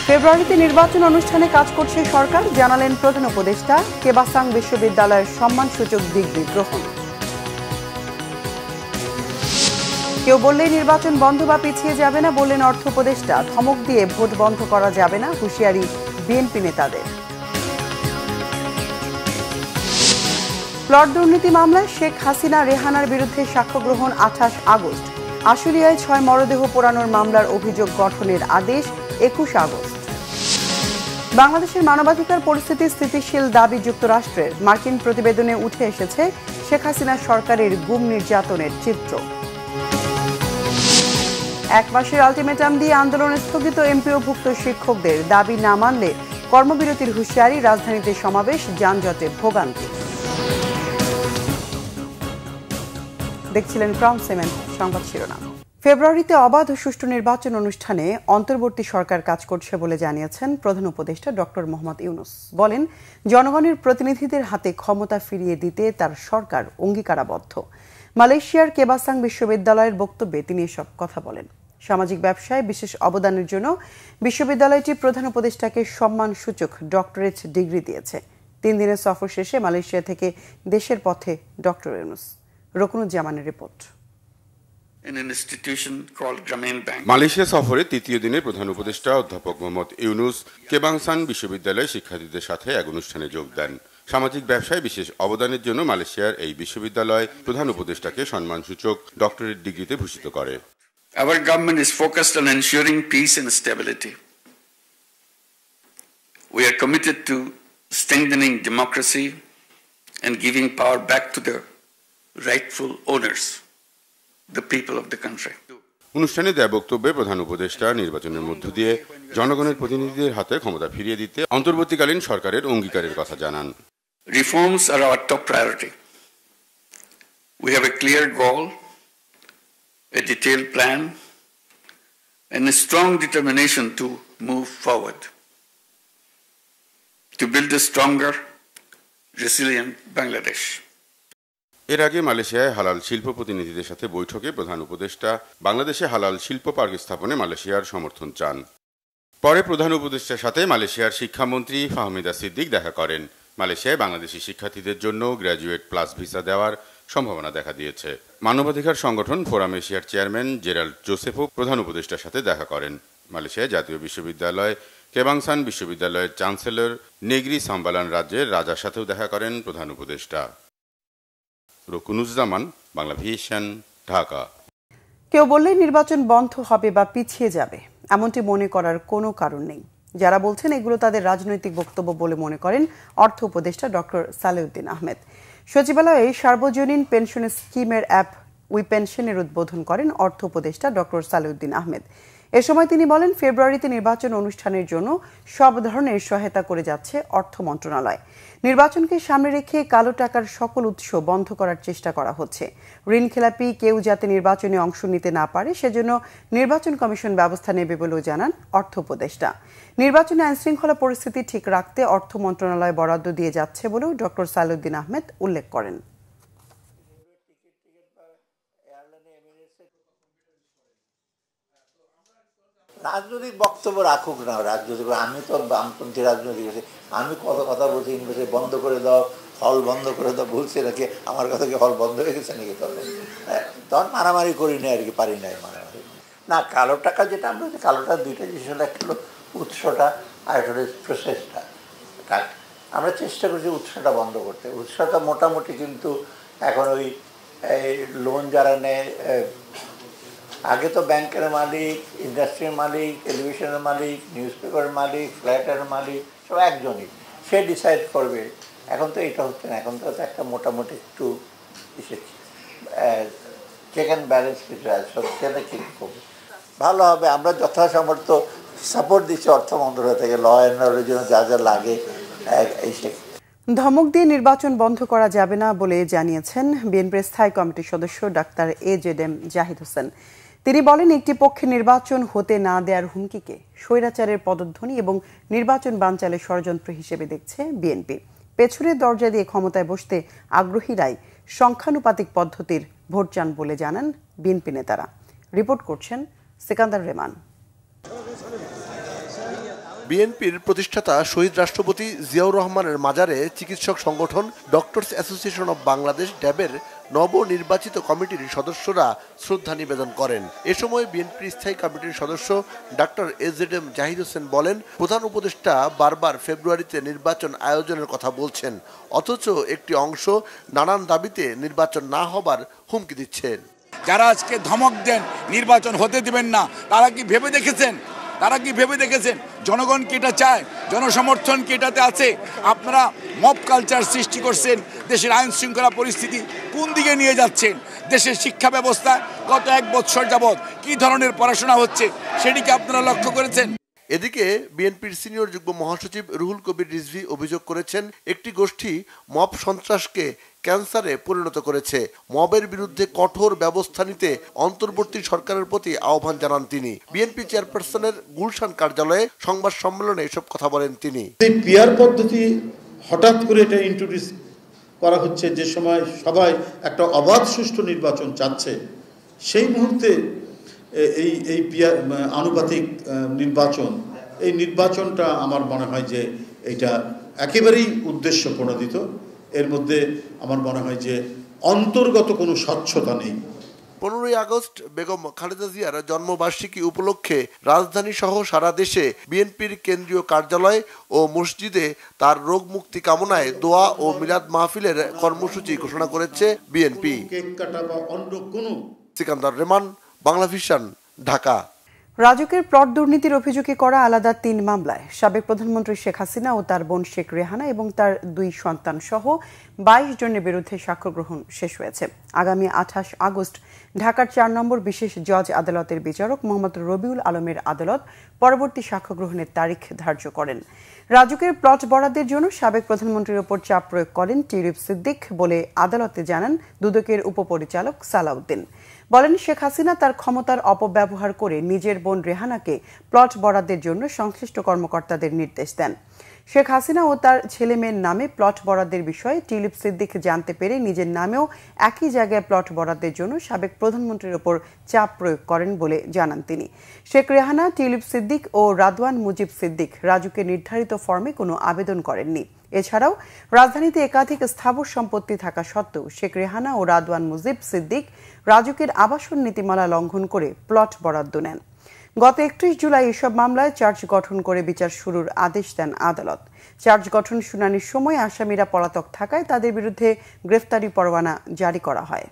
ফেব্রুয়ারিতে নির্বাচন অনুষ্ঠানে কাজ করছে সরকার, জানালেন প্রধান উপদেষ্টা। কেবাসাং বিশ্ববিদ্যালয়ের সম্মানসূচক ডিগ্রি গ্রহণ। কেউ বললেই নির্বাচন বন্ধ বা পিছিয়ে যাবে না, বললেন অর্থ উপদেষ্টা। ধমক দিয়ে ভোট বন্ধ করা যাবে না, হুঁশিয়ারি বিএনপি নেতাদের। প্লট দুর্নীতি মামলায় শেখ হাসিনা রেহানার বিরুদ্ধে সাক্ষ্য গ্রহণ 28 আগস্ট। আশুলিয়ায় 6 মরদেহ পোড়ানোর মামলার অভিযোগ গঠনের আদেশ 21 আগস্ট। বাংলাদেশের মানবাধিকার পরিস্থিতি স্থিতিশীল দাবি যুক্তরাষ্ট্রের। মার্কিন প্রতিবেদনে উঠে এসেছে শেখ হাসিনা সরকারের গুম নির্যাতনের চিত্র। 1 মাসের আলটিমেটাম দিয়ে আন্দোলন স্থগিত এমপিওভুক্ত শিক্ষকদের। দাবি না মানলে কর্মবিরতির হুঁশিয়ারি। রাজধানীতে সমাবেশ, যানজটে ভোগান্তি। দেখছিলেন ক্রাউন সিমেন্ট সংবাদ শিরোনাম। ফেব্রুয়ারিতে অবাধ ও সুষ্ঠু নির্বাচন অনুষ্ঠানে অন্তর্বর্তী সরকার কাজ করছে বলে জানিয়েছেন প্রধান উপদেষ্টা ডক্টর মোহাম্মদ ইউনূস। বলেন, জনগণের প্রতিনিধিদের হাতে ক্ষমতা ফিরিয়ে দিতে তার সরকার অঙ্গীকারাবদ্ধ। মালয়েশিয়ার কেবাসাং বিশ্ববিদ্যালয়ের বক্তব্যে তিনি এসব কথা বলেন। সামাজিক ব্যবসায় বিশেষ অবদানের জন্য বিশ্ববিদ্যালয়টি প্রধান উপদেষ্টাকে সম্মানসূচক ডক্টরেট ডিগ্রি দিয়েছে। 3 দিনের সফর শেষে মালয়েশিয়া থেকে দেশের পথে ডক্টর ইউনূস। রকুনুজ্জামানের রিপোর্ট। মালয়েশিয়া সফরে তৃতীয় দিনে প্রধান উপদেষ্টা অধ্যাপক মোহাম্মদ ইউনূস কেবাংসান বিশ্ববিদ্যালয়ের শিক্ষার্থীদের সাথে এক অনুষ্ঠানে যোগ দেন। সামাজিক ব্যবসায় বিশেষ অবদানের জন্য মালয়েশিয়ার এই বিশ্ববিদ্যালয় প্রধান উপদেষ্টাকে সম্মানসূচক ডক্টরেট ডিগ্রিতে ভূষিত করে। Our government is focused on ensuring peace and stability. We are committed to strengthening democracy and giving power back to the rightful owners, the people of the country. অনুষ্ঠানে দেয়া বক্তব্যে প্রধান উপদেষ্টা নির্বাচনের মধ্য দিয়ে জনগণের প্রতিনিধিদের হাতে ক্ষমতা ফিরিয়ে দিতে অন্তর্বর্তীকালীন সরকারের অঙ্গীকারের কথা জানান। Reforms are our top priority. We have a clear goal, a detailed plan, and a strong determination to move forward, to build a stronger, resilient Bangladesh. এর আগে মালয়েশিয়ায় হালাল শিল্প প্রতিনিধিদের সাথে বৈঠকে প্রধান উপদেষ্টা বাংলাদেশে হালাল শিল্প পার্ক স্থাপনে মালয়েশিয়ার সমর্থন চান। পরে প্রধান উপদেষ্টার সাথে মালয়েশিয়ার শিক্ষামন্ত্রী ফাহমিদা সিদ্দিক দেখা করেন। মালয়েশিয়ায় বাংলাদেশি শিক্ষার্থীদের জন্য গ্র্যাজুয়েট প্লাস ভিসা দেওয়ার সম্ভাবনা দেখা দিয়েছে। মানবাধিকার সংগঠন ফোরাম এশিয়ার চেয়ারম্যান জেরাল্ড জোসেফও প্রধান উপদেষ্টার সাথে দেখা করেন। মালয়েশিয়ায় জাতীয় বিশ্ববিদ্যালয় কেবাংসান বিশ্ববিদ্যালয়ের চ্যান্সেলর নেগ্রি সাম্বালান রাজ্যের রাজার সাথেও দেখা করেন প্রধান উপদেষ্টা। রকুনুজ্জামান, বাংলা ভিশন, ঢাকা। কেউ বললেই নির্বাচন বন্ধ হবে বা পিছিয়ে যাবে, এমনটি মনে করার কোনো কারণ নেই। যারা বলছেন এগুলো তাদের রাজনৈতিক বক্তব্য বলে মনে করেন অর্থ উপদেষ্টা ডক্টর সালেউদ্দিন আহমেদ। সচিবালয়ে সার্বজনীন পেনশন স্কিমের অ্যাপ উই পেনশনের উদ্বোধন করেন অর্থ উপদেষ্টা ডক্টর সালেউদ্দিন আহমেদ। এ সময় তিনি বলেন, ফেব্রুয়ারিতে নির্বাচন অনুষ্ঠানের জন্য সব ধরনের সহায়তা করে যাচ্ছে অর্থ মন্ত্রণালয়। নির্বাচনকে সামনে রেখে কালো টাকার সকল উৎস বন্ধ করার চেষ্টা করা হচ্ছে। ঋণখেলাপি কেউ যাতে নির্বাচনে অংশ নিতে না পারে সেজন্য নির্বাচন কমিশন ব্যবস্থা নেবে বলেও জানান অর্থ উপদেষ্টা। নির্বাচনে আইনশৃঙ্খলা পরিস্থিতি ঠিক রাখতে অর্থ মন্ত্রণালয় বরাদ্দ দিয়ে যাচ্ছে বলেও ডক্টর সালেউদ্দিন আহমেদ উল্লেখ করেন। রাজনৈতিক বক্তব্য রাখুক না, রাজনৈতিক, আমি তো বামপন্থী রাজনৈতিক, আমি কত কথা বলছি ইউনিভার্সিটি বন্ধ করে দাও, হল বন্ধ করে দাও বলছি নাকি, আমার কথা কি হল বন্ধ হয়ে গেছে নাকি? তখন মারামারি করি না আর কি, পারি নাই মারামারি না। কালো টাকা যেটা আমরা, কালো টাকা দুইটা জিনিস হলো, একটা হলো উৎসটা আর একটা হলো প্রসেসটা। আমরা চেষ্টা করছি উৎসটা বন্ধ করতে। উৎসটা মোটামুটি কিন্তু এখন ওই লোন যারা নেয়, আগে তো ব্যাংকের মালিক, ইন্ডাস্ট্রির মালিক, টেলিভিশনের মালিক, নিউজ পেপারের মালিক, ফ্ল্যাটের মালিক, সব একজনই, সে ডিসাইড করবে। এখন তো এটা হচ্ছে না, এখন তো একটা মোটামুটি একটু চেক অ্যান্ড ব্যালেন্স কিছু আছে, সেটা ঠিক করবে, ভালো হবে। আমরা যথাসামর্থ্য সাপোর্ট দিচ্ছি অর্থ মন্ত্রণালয় থেকে, ল অ্যান্ড অর্ডারের জন্য যা যা লাগে এই সে। ধমক দিয়ে নির্বাচন বন্ধ করা যাবে না বলে জানিয়েছেন বিএনপির স্থায়ী কমিটির সদস্য ডাক্তার এজেডএম জাহিদ হোসেন। তিনি বলেন, একটি পক্ষে নির্বাচন হতে না দেওয়ার হুমকিকে স্বৈরাচারের পদধ্বনি এবং নির্বাচন বানচালের ষড়যন্ত্র হিসেবে দেখছে বিএনপি। পেছনের দরজা দিয়ে ক্ষমতায় বসতে আগ্রহীরাই সংখ্যানুপাতিক পদ্ধতির ভোট চান বলে জানান বিএনপি নেতারা। রিপোর্ট করছেন সিকান্দার রেমান। বিএনপির প্রতিষ্ঠাতা শহীদ রাষ্ট্রপতি জিয়াউর রহমানের মাজারে চিকিৎসক সংগঠন ডক্টরস অ্যাসোসিয়েশন অব বাংলাদেশ ড্যাবের নবনির্বাচিত কমিটির সদস্যরা শ্রদ্ধা নিবেদন করেন। এ সময় বিএনপির স্থায়ী কমিটির সদস্য ডাক্তার এজেডএম জাহিদ হোসেন বলেন, প্রধান উপদেষ্টা বারবার ফেব্রুয়ারিতে নির্বাচন আয়োজনের কথা বলছেন, অথচ একটি অংশ নানান দাবিতে নির্বাচন না হবার হুমকি দিচ্ছেন। যারা আজকে ধমক দেন নির্বাচন হতে দিবেন না, তারা কি ভেবে দেখেছেন জনগণ কি এটা চায়? জনসমর্থন কি এটাতে আছে? আপনারা মব কালচার সৃষ্টি করছেন, দেশের আইন শৃঙ্খলা পরিস্থিতি কোন দিকে নিয়ে যাচ্ছেন, দেশের শিক্ষা ব্যবস্থা গত 1 বছর যাবৎ কি ধরনের পড়াশোনা হচ্ছে সেটিকে আপনারা লক্ষ্য করেছেন? এদিকে বিএনপির সিনিয়র যুগ্ম মহাসচিব রুহুল কবির রিজভী অভিযোগ করেছেন, একটি গোষ্ঠী মব সন্ত্রাসকে ক্যান্সারে পরিণত করেছে। মবের বিরুদ্ধে কঠোর ব্যবস্থা নিতে অন্তর্বর্তী সরকারের প্রতি আহ্বান জানান তিনি। বিএনপি চেয়ারপারসনের গুলশান কার্যালয়ে সংবাদ সম্মেলনে এসব কথা বলেন তিনি। এই পিআর পদ্ধতি হঠাৎ করে এটা ইন্ট্রোডিউস করা হচ্ছে, যে সময় সবাই একটা অবাধ সুষ্ঠু নির্বাচন চাচ্ছে, সেই মুহূর্তে এই আনুপাতিক এই নির্বাচনটা আমার মনে হয় যে এটা একেবারেই উদ্দেশ্য প্রণোদিত। এর মধ্যে আমার মনে হয় যে অন্তর্গত কোনো স্বচ্ছতা নেই। 15ই আগস্ট বেগম খালেদা জিয়ার জন্মবার্ষিকী উপলক্ষে রাজধানী সহ সারা দেশে বিএনপির কেন্দ্রীয় কার্যালয় ও মসজিদে তার রোগ মুক্তি কামনায় দোয়া ও মিলাদ মাহফিলের কর্মসূচি ঘোষণা করেছে বিএনপি। কেক কাটা বা অন্য কোনো। সিকান্দার রেমান, বাংলা ভিশন, ঢাকা। রাজুকের প্লট দুর্নীতির অভিযোগে করা আলাদা 3 মামলায় সাবেক প্রধানমন্ত্রী শেখ হাসিনা ও তার বোন শেখ রেহানা এবং তার 2 সন্তান সহ 22 জনের বিরুদ্ধে সাক্ষ্য গ্রহণ শেষ হয়েছে। আগামী 28 আগস্ট ঢাকার 4 নম্বর বিশেষ জজ আদালতের বিচারক মোহাম্মদ রবিউল আলমের আদালত পরবর্তী সাক্ষ্য গ্রহণের তারিখ ধার্য করেন। রাজুকের প্লট বরাদ্দের জন্য সাবেক প্রধানমন্ত্রীর ওপর চাপ প্রয়োগ করেন টিউলিপ সিদ্দিক বলে আদালতে জানান দুদকের উপপরিচালক সালাউদ্দিন। বলেন, শেখ হাসিনা তার ক্ষমতার অপব্যবহার করে নিজের বোন রেহানাকে প্লট বরাদ্দের জন্য সংশ্লিষ্ট কর্মকর্তাদের নির্দেশ দেন। শেখ হাসিনা ও তার ছেলে মেয়ের নামে প্লট বরাদ্দের বিষয়ে টিউলিপ সিদ্দিক জানতে পেরে নিজের নামেও একই জায়গায় প্লট বরাদ্দের জন্য সাবেক প্রধানমন্ত্রীর ওপর চাপ প্রয়োগ করেন বলে জানান তিনি। শেখ রেহানা, টিউলিপ সিদ্দিক ও রাদওয়ান মুজিব সিদ্দিক রাজুকে নির্ধারিত ফর্মে কোনো আবেদন করেননি। এছাড়াও রাজধানীতে একাধিক স্থাবর সম্পত্তি থাকা সত্ত্বেও শেখ রেহানা ও রাদওয়ান মুজিব সিদ্দিক রাজুকের আবাসন নীতিমালা লঙ্ঘন করে প্লট বরাদ্দ নেন। গত 31 জুলাই এসব মামলায় চার্জ গঠন করে বিচার শুরুর আদেশ দেন আদালত। চার্জ গঠন শুনানির সময় আসামিরা পলাতক থাকায় তাদের বিরুদ্ধে গ্রেফতারি পরোয়ানা জারি করা হয়।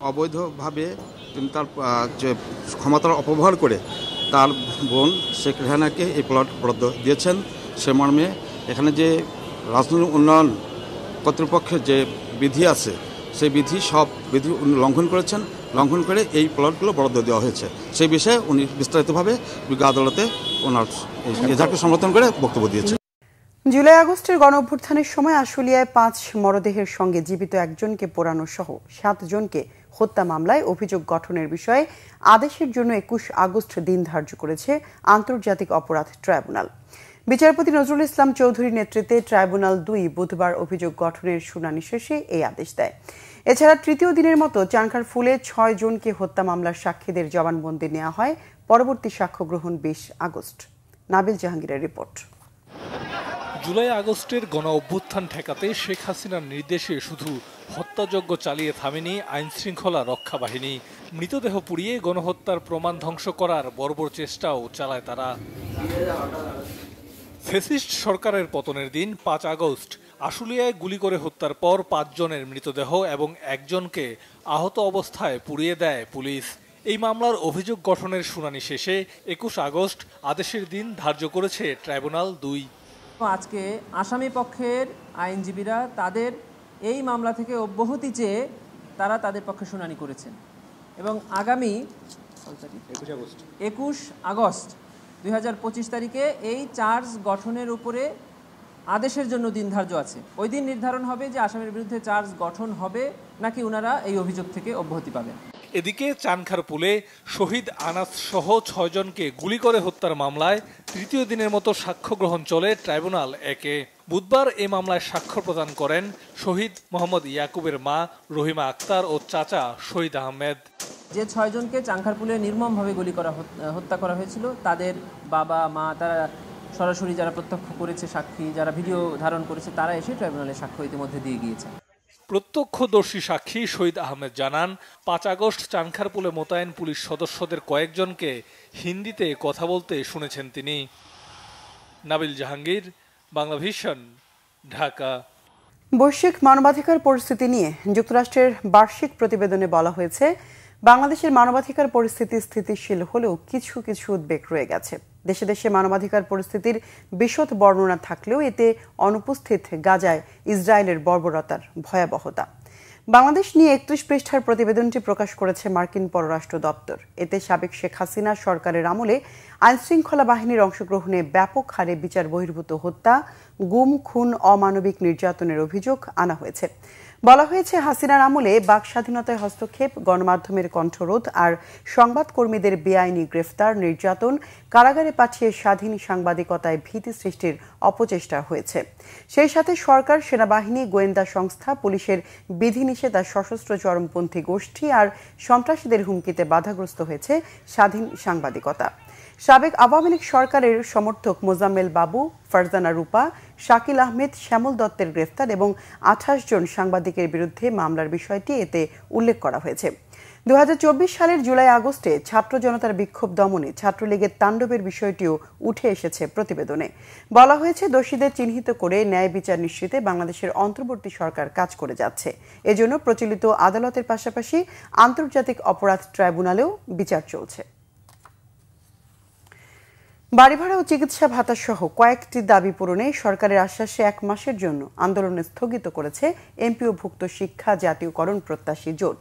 অবৈধভাবে তিনি তার যে ক্ষমতার অপব্যবহার করে তার বোন শেখ রেহানাকে এই প্লট বরাদ্দ দিয়েছেন। সে মর্মে এখানে যে রাজনৈতিক উন্নয়ন কর্তৃপক্ষের যে বিধি আছে সেই সব বিধি লঙ্ঘন করেছেন। লঙ্ঘন করে এই প্লটগুলো বরাদ্দ দেওয়া হয়েছে। সেই বিষয়ে উনি বিস্তারিতভাবে বিজ্ঞ আদালতে ওনার এজাহারকে সমর্থন করে বক্তব্য দিয়েছেন। জুলাই আগস্টের গণঅভ্যুত্থানের সময় আশুলিয়ায় 5 মরদেহের সঙ্গে জীবিত একজনকে পোড়ানো সহ 7 জনকে হত্যা মামলায় অভিযোগ গঠনের বিষয়ে আদেশের জন্য 21 আগস্ট দিন ধার্য করেছে আন্তর্জাতিক অপরাধ ট্রাইব্যুনাল। বিচারপতি নজরুল ইসলাম চৌধুরীর নেতৃত্বে ট্রাইব্যুনাল 2 বুধবার অভিযোগ গঠনের শুনানি শেষে এই আদেশ দেয়। এছাড়া তৃতীয় দিনের মতো চানখারপুলে 6 জনকে হত্যা মামলার সাক্ষীদের জবানবন্দি নেওয়া হয়। পরবর্তী সাক্ষ্য গ্রহণ 20 আগস্ট। নাবিল জাহাঙ্গীরের রিপোর্ট। জুলাই আগস্টের গণ অভ্যুত্থান ঠেকাতে শেখ হাসিনার নির্দেশে শুধু হত্যাযজ্ঞ চালিয়ে থামেনি আইন শৃঙ্খলা রক্ষা বাহিনী, মৃতদেহ পুড়িয়ে গণহত্যার প্রমাণ ধ্বংস করার বর্বর চেষ্টাও চালায় তারা। ফ্যাসিস্ট সরকারের পতনের দিন 5 আগস্ট আশুলিয়ায় গুলি করে হত্যার পর 5 জনের মৃতদেহ এবং 1 জনকে আহত অবস্থায় পুড়িয়ে দেয় পুলিশ। এই মামলার অভিযোগ গঠনের শুনানি শেষে 21 আগস্ট আদেশের দিন ধার্য করেছে ট্রাইব্যুনাল 2। আজকে আসামি পক্ষের আইনজীবীরা তাদের এই মামলা থেকে অব্যাহতি চেয়ে তারা তাদের পক্ষে শুনানি করেছেন এবং আগামী 21 আগস্ট 2025 তারিখে এই চার্জ গঠনের উপরে আদেশের জন্য দিন ধার্য আছে। ওই দিন নির্ধারণ হবে যে আসামির বিরুদ্ধে চার্জ গঠন হবে নাকি ওনারা এই অভিযোগ থেকে অব্যাহতি পাবেন। এদিকে চানখারপুলে শহীদ আনাস সহ 6 জনকে গুলি করে হত্যার মামলায় তৃতীয় দিনের মতো সাক্ষ্য গ্রহণ চলে ট্রাইব্যুনাল 1-এ। বুধবার এই মামলায় সাক্ষ্য প্রদান করেন শহীদ মোহাম্মদ ইয়াকুবের মা রহিমা আক্তার ও চাচা শহীদ আহমেদ। যে 6 জনকে চাংখারপুলে নির্মমভাবে হত্যা করা হয়েছিল তাদের বাবা মা তারা সরাসরি যারা প্রত্যক্ষ করেছে সাক্ষী যারা ভিডিও ধারণ করেছে তারা এসে ট্রাইব্যুনালে সাক্ষ্য ইতিমধ্যে দিয়ে গিয়েছে। প্রত্যক্ষদর্শী সাক্ষী শহীদ আহমেদ জানান ৫ আগস্ট চাংখারপুলে মোতায়েন পুলিশ সদস্যদের কয়েকজনকে হিন্দিতে কথা বলতে শুনেছেন তিনি। নাবিল জাহাঙ্গীর, বাংলা ভিশন, ঢাকা। বৈশ্বিক মানবাধিকার পরিস্থিতি নিয়ে যুক্তরাষ্ট্রের বার্ষিক প্রতিবেদনে বলা হয়েছে বাংলাদেশের মানবাধিকার পরিস্থিতি স্থিতিশীল হলেও কিছু কিছু উদ্বেগ রয়ে গেছে। দেশে দেশে মানবাধিকার পরিস্থিতির বিশদ বর্ণনা থাকলেও এতে অনুপস্থিত গাজায় ইসরায়েলের বর্বরতার ভয়াবহতা। বাংলাদেশ নিয়ে ৩১ পৃষ্ঠার প্রতিবেদনটি প্রকাশ করেছে মার্কিন পররাষ্ট্র দপ্তর। এতে সাবেক শেখ হাসিনা সরকারের আমলে আইনশৃঙ্খলা বাহিনীর অংশগ্রহণে ব্যাপক হারে বিচার বহির্ভূত হত্যা, গুম, খুন, অমানবিক নির্যাতনের অভিযোগ আনা হয়েছে। বলা হয়েছে হাসিনার আমলে বাক স্বাধীনতায় হস্তক্ষেপ, গণমাধ্যমের কণ্ঠরোধ আর সংবাদকর্মীদের বেআইনি গ্রেফতার, নির্যাতন, কারাগারে পাঠিয়ে স্বাধীন সাংবাদিকতায় ভীতি সৃষ্টির অপচেষ্টা হয়েছে। সেই সাথে সরকার, সেনাবাহিনী, গোয়েন্দা সংস্থা, পুলিশের বিধিনিষেধ আর সশস্ত্র চরমপন্থী গোষ্ঠী আর সন্ত্রাসীদের হুমকিতে বাধাগ্রস্ত হয়েছে স্বাধীন সাংবাদিকতা। সাবেক আওয়ামী লীগ সরকারের সমর্থক মোজাম্মেল বাবু, ফারজানা রূপা, শাকিল আহমেদ, শ্যামল দত্তের গ্রেফতার এবং 28 জন সাংবাদিকের বিরুদ্ধে মামলার বিষয়টি এতে উল্লেখ করা হয়েছে। 2024 সালের জুলাই আগস্টে ছাত্র জনতার বিক্ষোভ দমনে ছাত্রলীগের তাণ্ডবের বিষয়টিও উঠে এসেছে প্রতিবেদনে। বলা হয়েছে দোষীদের চিহ্নিত করে ন্যায় বিচার নিশ্চিতে বাংলাদেশের অন্তর্বর্তী সরকার কাজ করে যাচ্ছে। এজন্য প্রচলিত আদালতের পাশাপাশি আন্তর্জাতিক অপরাধ ট্রাইব্যুনালেও বিচার চলছে। বাড়ি ভাড়া ও চিকিৎসা ভাতা সহ কয়েকটি দাবি পূরণে সরকারের আশ্বাসে 1 মাসের জন্য আন্দোলন স্থগিত করেছে এমপিওভুক্ত শিক্ষা জাতীয়করণ প্রত্যাশী জোট।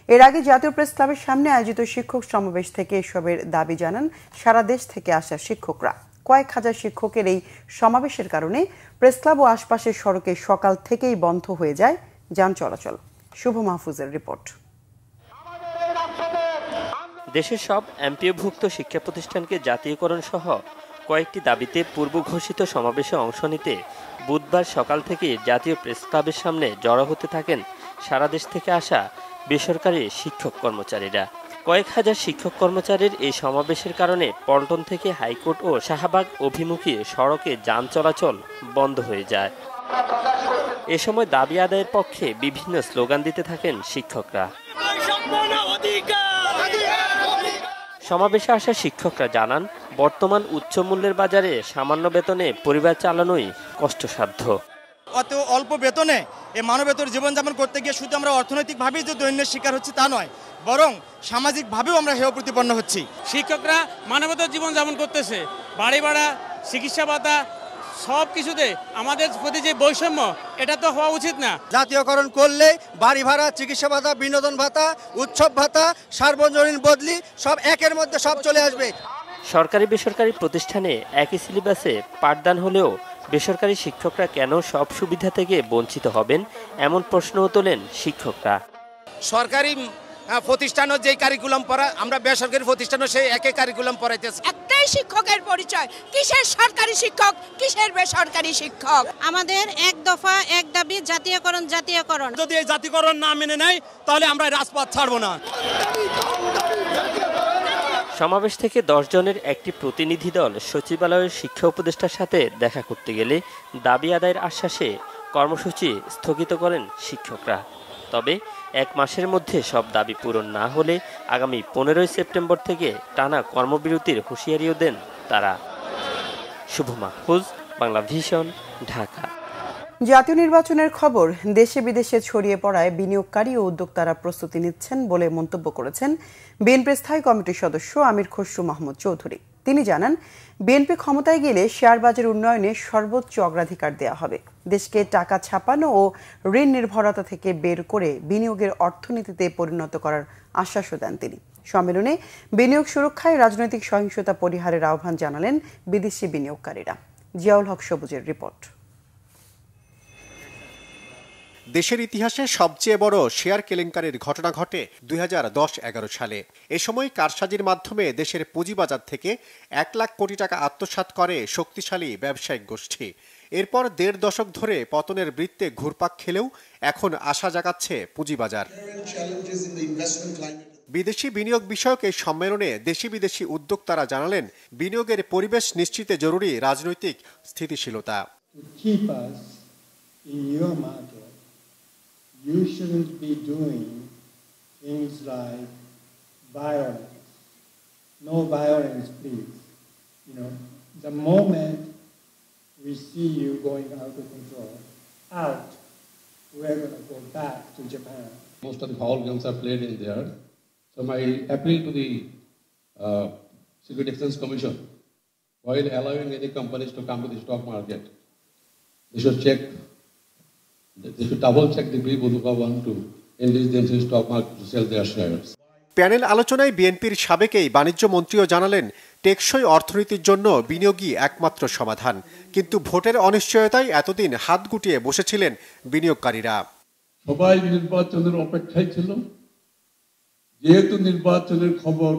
এর আগে জাতীয় প্রেস ক্লাবের সামনে আয়োজিত শিক্ষক সমাবেশ থেকে এসবের দাবি জানান সারা দেশ থেকে আসা শিক্ষকরা। কয়েক হাজার শিক্ষকের এই সমাবেশের কারণে প্রেস ক্লাব ও আশপাশের সড়কে সকাল থেকেই বন্ধ হয়ে যায় যান চলাচল। শুভ মাহফুজের রিপোর্ট। দেশের সব এমপিওভুক্ত শিক্ষা প্রতিষ্ঠানকে জাতীয়করণ সহ কয়েকটি দাবিতে পূর্ব ঘোষিত সমাবেশে অংশ নিতে বুধবার সকাল থেকে জাতীয় প্রেস ক্লাবের সামনে জড়ো হতে থাকেন সারা দেশ থেকে আসা বেসরকারি শিক্ষক কর্মচারীরা। কয়েক হাজার শিক্ষক কর্মচারীর এই সমাবেশের কারণে পল্টন থেকে হাইকোর্ট ও শাহবাগ অভিমুখী সড়কে যান চলাচল বন্ধ হয়ে যায়। এ সময় দাবি আদায়ের পক্ষে বিভিন্ন স্লোগান দিতে থাকেন শিক্ষকরা। সমাবেশে আসা শিক্ষকরা জানান বর্তমান উচ্চ মূল্যের বাজারে সামান্য বেতনে পরিবার চালানোই কষ্টসাধ্য। অত অল্প বেতনে এই মানবেতর জীবনযাপন করতে গিয়ে শুধু আমরা অর্থনৈতিকভাবেই যে দৈন্যের শিকার হচ্ছি তা নয়, বরং সামাজিকভাবেও আমরা হেয় প্রতিপন্ন হচ্ছি। শিক্ষকরা মানবেতর জীবনযাপন করতেছে, বাড়ি ভাড়া, চিকিৎসা ভাতা সব কিছুতে আমাদের প্রতি যে বৈষম্য, এটা তো হওয়া উচিত না। জাতীয়করণ করলে বাড়ি ভাড়া, চিকিৎসা ভাতা, বিনোদন ভাতা, উৎসব ভাতা, সার্বজনীন বদলি সব একের মধ্যে সব চলে আসবে। সরকারি বেসরকারি প্রতিষ্ঠানে একই সিলেবাসে পাঠদান হলেও বেসরকারি শিক্ষকরা কেন সব সুবিধা থেকে বঞ্চিত হবেন এমন প্রশ্নও তোলেন শিক্ষকরা। সরকারি প্রতিষ্ঠানও যে কারিকুলাম পড়া, আমরা বেসরকারি প্রতিষ্ঠানও সেই একই কারিকুলাম পড়াইতেছি। একটাই শিক্ষকের পরিচয়, কিসের সরকারি শিক্ষক, কিসের বেসরকারি শিক্ষক। আমাদের এক দফা এক দাবি, জাতীয়করণ। জাতীয়করণ যদি এই জাতীয়করণ না মেনে নেয় তাহলে আমরা রাজপথ ছাড়বো না। সমাবেশ থেকে 10 জনের একটি প্রতিনিধি দল সচিবালয়ের শিক্ষা উপদেষ্টার সাথে দেখা করতে গেলে দাবি আদায়ের আশ্বাসে কর্মসূচি স্থগিত করেন শিক্ষকরা। তবে 1 মাসের মধ্যে সব দাবি পূরণ না হলে আগামী 15 সেপ্টেম্বর থেকে টানা কর্মবিরতির হুঁশিয়ারিও দেন তারা। শুভ মাহফুজ, বাংলা ভিশন, ঢাকা। জাতীয় নির্বাচনের খবর দেশে বিদেশে ছড়িয়ে পড়ায় বিনিয়োগকারী ও উদ্যোক্তারা প্রস্তুতি নিচ্ছেন বলে মন্তব্য করেছেন বিএনপি স্থায়ী কমিটির সদস্য আমির খসরু মাহমুদ চৌধুরী। তিনি জানান, বিএনপি ক্ষমতায় গেলে শেয়ার বাজার উন্নয়নে সর্বোচ্চ অগ্রাধিকার দেওয়া হবে। দেশকে টাকা ছাপানো ও ঋণ নির্ভরতা থেকে বের করে বিনিয়োগের অর্থনীতিতে পরিণত করার আশ্বাসও দেন তিনি। সম্মেলনে বিনিয়োগ সুরক্ষায় রাজনৈতিক সহিংসতা পরিহারের আহ্বান জানালেন বিদেশি বিনিয়োগকারীরা। জিয়াউল হক সবুজের রিপোর্ট। দেশের ইতিহাসে সবচেয়ে বড় শেয়ার কেলেঙ্কারির ঘটনা ঘটে 2010-11 সালে। এ সময় কারসাজির মাধ্যমে দেশের পুঁজিবাজার থেকে 1 লাখ কোটি টাকা আত্মসাৎ করে শক্তিশালী ব্যবসায়িক গোষ্ঠী। এরপর 1.5 দশক ধরে পতনের বৃত্তে ঘুরপাক খেলেও এখন আশা জাগাচ্ছে পুঁজিবাজার। বিদেশি বিনিয়োগ বিষয়ক এই সম্মেলনে দেশি বিদেশি উদ্যোক্তারা জানালেন বিনিয়োগের পরিবেশ নিশ্চিতে জরুরি রাজনৈতিক স্থিতিশীলতা। You shouldn't be doing things like violence. No violence, please. You know, the moment we see you going out of control, we're going to go back to Japan. Most of the foul games are played in there. So my appeal to the Security Exchange Commission, while allowing any companies to come to the stock market, they should double check the people who want to engage themselves in the stock market to sell their shares. Panel আলোচনায় বিএনপির সাবেক এই বাণিজ্য মন্ত্রীও জানালেন টেকসই অর্থনীতির জন্য বিনিয়োগই একমাত্র সমাধান, কিন্তু ভোটের অনিশ্চয়তায় এতদিন হাত গুটিয়ে বসেছিলেন বিনিয়োগকারীরা। সবাই নির্বাচনের অপেক্ষায় ছিল, যেহেতু নির্বাচনের খবর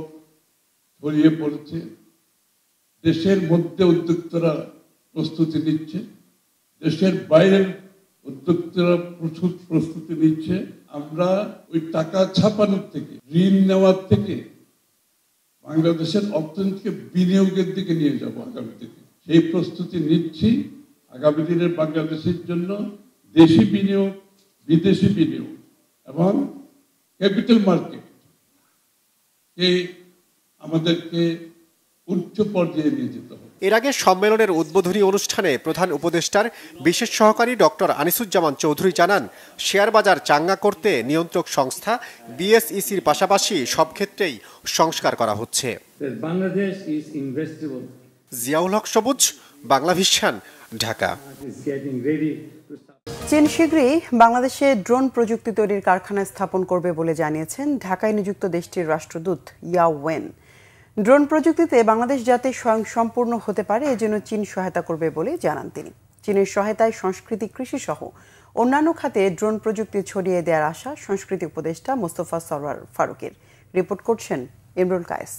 ছড়িয়ে পড়েছে, দেশের মধ্যে উদ্যোক্তারা প্রস্তুতি নিচ্ছে, দেশের বাইরের উদ্যোক্তারা প্রচুর প্রস্তুতি নিচ্ছে। আমরা ওই টাকা ছাপানোর থেকে, ঋণ নেওয়ার থেকে বাংলাদেশের অর্থনীতিকে বিনিয়োগের দিকে নিয়ে যাব আগামী দিনে। সেই প্রস্তুতি নিচ্ছি আগামী দিনের বাংলাদেশের জন্য। দেশি বিনিয়োগ, বিদেশি বিনিয়োগ এবং ক্যাপিটাল মার্কেট আমাদেরকে উচ্চ পর্যায়ে নিয়ে যেতে হবে। এর আগে সম্মেলনের উদ্বোধনী অনুষ্ঠানে প্রধান উপদেষ্টার বিশেষ সহকারী ডক্টর আনিসুজ্জামান চৌধুরী জানান, শেয়ার বাজার চাঙ্গা করতে নিয়ন্ত্রক সংস্থা বিএসইসির পাশাপাশি সব ক্ষেত্রেই সংস্কার করা হচ্ছে। জিয়াউল হক সবুজ, বাংলা ভিশন, ঢাকা। চীন শীঘ্রই বাংলাদেশে ড্রোন প্রযুক্তি তৈরির কারখানা স্থাপন করবে বলে জানিয়েছেন ঢাকায় নিযুক্ত দেশটির রাষ্ট্রদূত ইয়াও ওয়েন। ড্রোন প্রযুক্তিতে বাংলাদেশ যাতে স্বয়ংসম্পূর্ণ হতে পারে এজন্য চীন সহায়তা করবে বলে জানান তিনি। চীনের সহায়তায় সংস্কৃতি, কৃষি সহ অন্যান্য খাতে ড্রোন প্রযুক্তি ছড়িয়ে দেওয়ার আশা সংস্কৃতি উপদেষ্টা মোস্তফা সরওয়ার ফারুকের। রিপোর্ট করছেন ইমরুল কায়েস।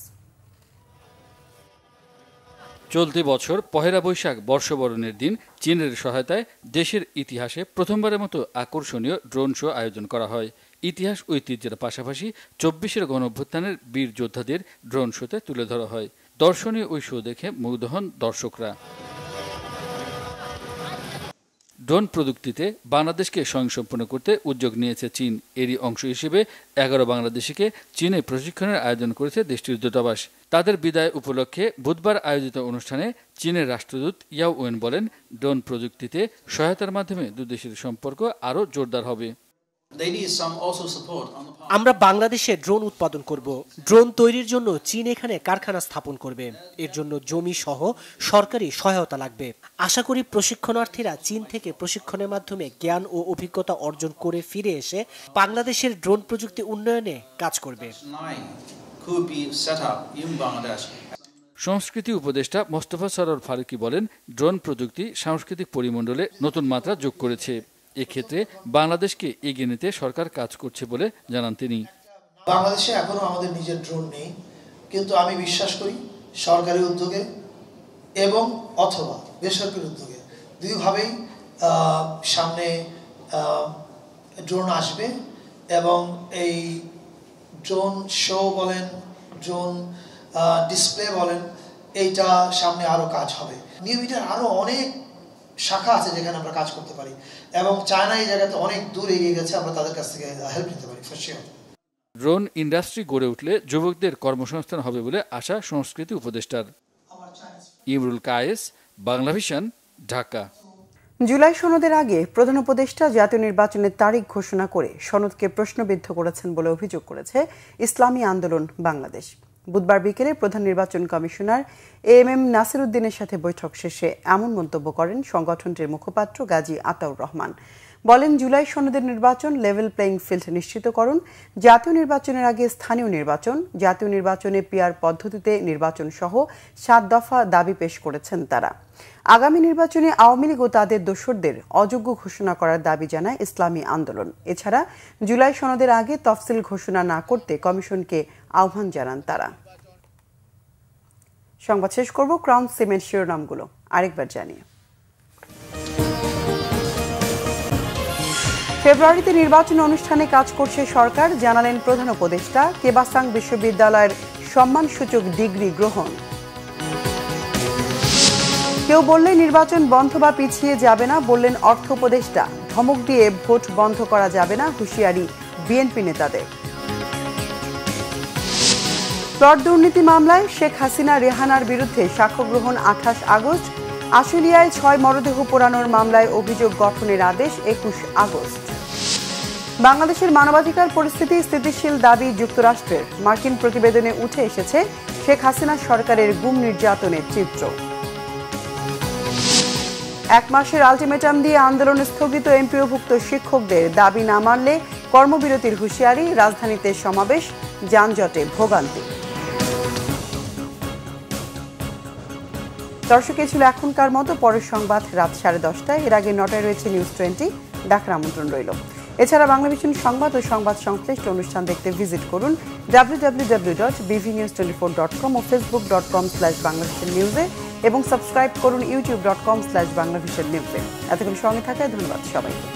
চলতি বছর পহেলা বৈশাখ বর্ষবরণের দিন চীনের সহায়তায় দেশের ইতিহাসে প্রথমবারের মতো আকর্ষণীয় ড্রোন শো আয়োজন করা হয়। ইতিহাস ঐতিহ্যের পাশাপাশি ২৪-এর গণঅভ্যুত্থানের বীর যোদ্ধাদের ড্রোন শোতে তুলে ধরা হয়। দর্শনীয় ওই শো দেখে মুগ্ধ হন দর্শকরা। ড্রোন প্রযুক্তিতে বাংলাদেশকে স্বয়ংসম্পূর্ণ করতে উদ্যোগ নিয়েছে চীন। এরই অংশ হিসেবে ১১ বাংলাদেশিকে চীনে প্রশিক্ষণের আয়োজন করেছে দেশটির দূতাবাস। তাদের বিদায় উপলক্ষে বুধবার আয়োজিত অনুষ্ঠানে চীনের রাষ্ট্রদূত ইয়াও ওয়েন বলেন, ড্রোন প্রযুক্তিতে সহায়তার মাধ্যমে দুই দেশের সম্পর্ক আরও জোরদার হবে। আমরা বাংলাদেশে ড্রোন উৎপাদন করব। ড্রোন তৈরির জন্য চীন এখানে কারখানা স্থাপন করবে। এর জন্য জমি সহ সরকারি সহায়তা লাগবে। আশা করি প্রশিক্ষণার্থীরা চীন থেকে প্রশিক্ষণের মাধ্যমে জ্ঞান ও অভিজ্ঞতা অর্জন করে ফিরে এসে বাংলাদেশের ড্রোন প্রযুক্তি উন্নয়নে কাজ করবে। সংস্কৃতি উপদেষ্টা মোস্তফা সরওয়ার ফারুকী বলেন, ড্রোন প্রযুক্তি সাংস্কৃতিক পরিমণ্ডলে নতুন মাত্রা যোগ করেছে। এক্ষেত্রে বাংলাদেশকে এগিয়ে নিতে সরকার কাজ করছে বলে জানান তিনি। বাংলাদেশে এখনো আমাদের নিজের ড্রোন নেই, কিন্তু আমি বিশ্বাস করি সরকারি উদ্যোগে এবং অথবা বেসরকারি উদ্যোগে দুইভাবেই সামনে ড্রোন আসবে এবং এই ড্রোন শো বলেন, ড্রোন ডিসপ্লে বলেন, এইটা সামনে আরো কাজ হবে। নিয়মিটার আরো অনেক শাখা আছে যেখানে আমরা কাজ করতে পারি এবং চায়না এই জায়গাতে অনেক দূর এগিয়ে গেছে, আমরা তাদের কাছ থেকে হেল্প নিতে পারি। ড্রোন ইন্ডাস্ট্রি গড়ে উঠলে যুবকদের কর্মসংস্থান হবে বলে আশা সংস্কৃতি উপদেষ্টার। ইমরুল কায়েস, বাংলা ভিশন, ঢাকা। জুলাই সনদের আগে প্রধান উপদেষ্টা জাতীয় নির্বাচনের তারিখ ঘোষণা করে সনদকে প্রশ্নবিদ্ধ করেছেন বলে অভিযোগ করেছে ইসলামী আন্দোলন বাংলাদেশ। বুধবার বিকেলে প্রধান নির্বাচন কমিশনার এএমএম নাসির উদ্দিনের সাথে বৈঠক শেষে এমন মন্তব্য করেন সংগঠনটির মুখপাত্র গাজী আতাউর রহমান। বলেন, জুলাই সনদের নির্বাচন লেভেল প্লেইং ফিল্ড নিশ্চিতকরণ, জাতীয় নির্বাচনের আগে স্থানীয় নির্বাচন, জাতীয় নির্বাচনে পিআর পদ্ধতিতে নির্বাচন সহ ৭ দফা দাবি পেশ করেছেন তারা। আগামী নির্বাচনে আওয়ামী লীগ ও তাদের দোসরদের অযোগ্য ঘোষণা করার দাবি জানায় ইসলামী আন্দোলন। এছাড়া জুলাই সনদের আগে তফসিল ঘোষণা না করতে কমিশনকে আহ্বান জানান তারা। সংবাদ শেষ করব ক্রাউন সিমেন্ট শিরোনামগুলো আরেকবার জানিয়ে। ফেব্রুয়ারিতে নির্বাচন অনুষ্ঠানে কাজ করছে সরকার, জানালেন প্রধান উপদেষ্টা। কেবাসাং বিশ্ববিদ্যালয়ের সম্মানসূচক ডিগ্রি গ্রহণ। কেউ বললে নির্বাচন বন্ধ বা পিছিয়ে যাবে না, বললেন অর্থ উপদেষ্টা। ধমক দিয়ে ভোট বন্ধ করা যাবে না, হুঁশিয়ারি বিএনপি নেতাদের। প্লট দুর্নীতি মামলায় শেখ হাসিনা রেহানার বিরুদ্ধে সাক্ষ্য গ্রহণ 28 আগস্ট। আশুলিয়ায় 6 মরদেহ পোড়ানোর মামলায় অভিযোগ গঠনের আদেশ 21 আগস্ট। বাংলাদেশের মানবাধিকার পরিস্থিতি স্থিতিশীল দাবি যুক্তরাষ্ট্রের। মার্কিন প্রতিবেদনে উঠে এসেছে শেখ হাসিনা সরকারের গুম নির্যাতনের চিত্র। 1 মাসের আলটিমেটাম দিয়ে আন্দোলন স্থগিত এমপিওভুক্ত শিক্ষকদের, দাবি না মানলে কর্মবিরতির হুঁশিয়ারি। রাজধানীতে সমাবেশ, যানজটে ভোগান্তি। দর্শক, এ ছিল এখনকার মতো। পরের সংবাদ রাত 10:30টায়। এর আগে 9টায় রয়েছে নিউজ 20, দেখার আমন্ত্রণ রইল। এছাড়া বাংলাভিশন সংবাদ ও সংবাদ সংশ্লিষ্ট অনুষ্ঠান দেখতে ভিজিট করুন www.bvnews24.com ও facebook.com/banglavishnewse এবং সাবস্ক্রাইব করুন youtube.com/banglavishnewse। এতক্ষণ সঙ্গে থাকায় ধন্যবাদ সবাইকে।